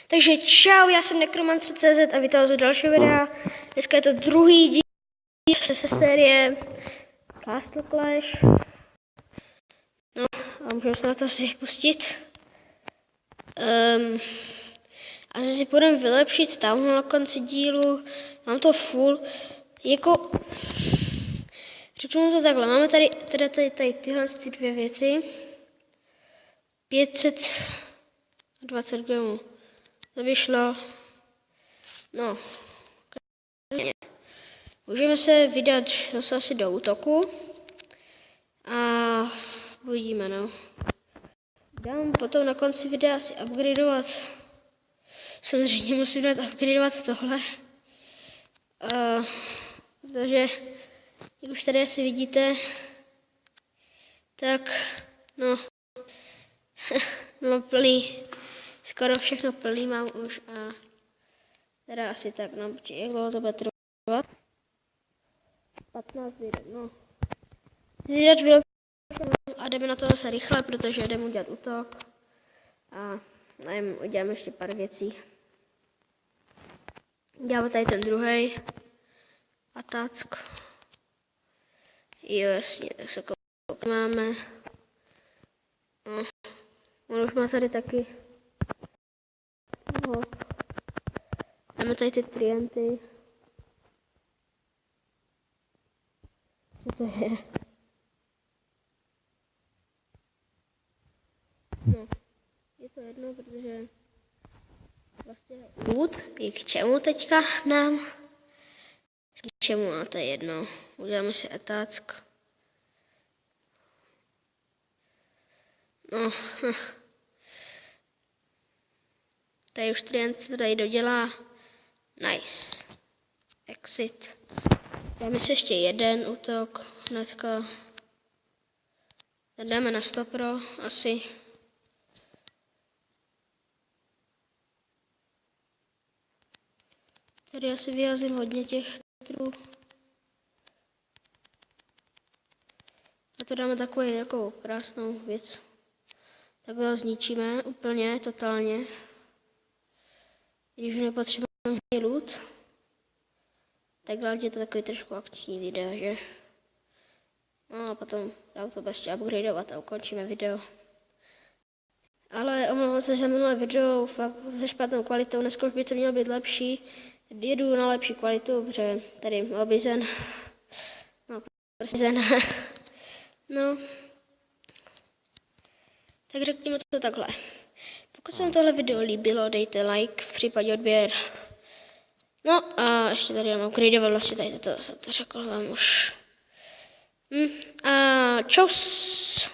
Takže čau, já jsem Necromancer.cz a vítám u dalšího videa. Dneska je to druhý díl ze série Castle Clash. No a můžeme se na to si pustit. Asi si půjdeme vylepšit tam na konci dílu. Mám to full. Jako, řeknu to takhle, máme tady tyhle dvě věci. 520 gemů. To by šlo. No. Můžeme se vydat zase asi do útoku. A uvidíme, no. Dám potom na konci videa si upgradeovat. Samozřejmě musím dát upgradeovat tohle. Takže, jak už tady asi vidíte, tak, no, mám plný, skoro všechno plný mám už a teda asi tak, no, jak dlouho to bude trvat? 15 minut, no. Zvídat a jdeme na to zase rychle, protože jdeme udělat útok a nevím, uděláme ještě pár věcí. Děláme tady ten druhý atack. Jo, jasně, tak se máme. No. On už má tady taky. No. Máme tady ty trienty. Co to je? No, je to jedno, protože vlastně loot je k čemu teďka nám? K čemu, ale to je jedno. Uděláme si attack. No, tady už trient to tady dodělá. Nice. Exit. Dáme si ještě jeden útok. Hnedka. Dáme na 100 pro asi. Tady asi vyjazím hodně těch trů. A to dáme takovou krásnou věc. Takhle ho zničíme úplně, totálně. Když už nepotřebujeme loot. Takhle je to takový trošku akční video, že? No a potom dám to ještě upgradeovat a ukončíme video. Ale omlouvám se za minulé video, fakt se špatnou kvalitou, dneska už by to mělo být lepší. Jedu na lepší kvalitu, protože tady obizen. No, prostě zen. No. Tak řekněme to takhle. Pokud se vám tohle video líbilo, dejte like, v případě odběr. No a ještě tady mám upgradeovat, vlastně tady to řekl vám už. A čus.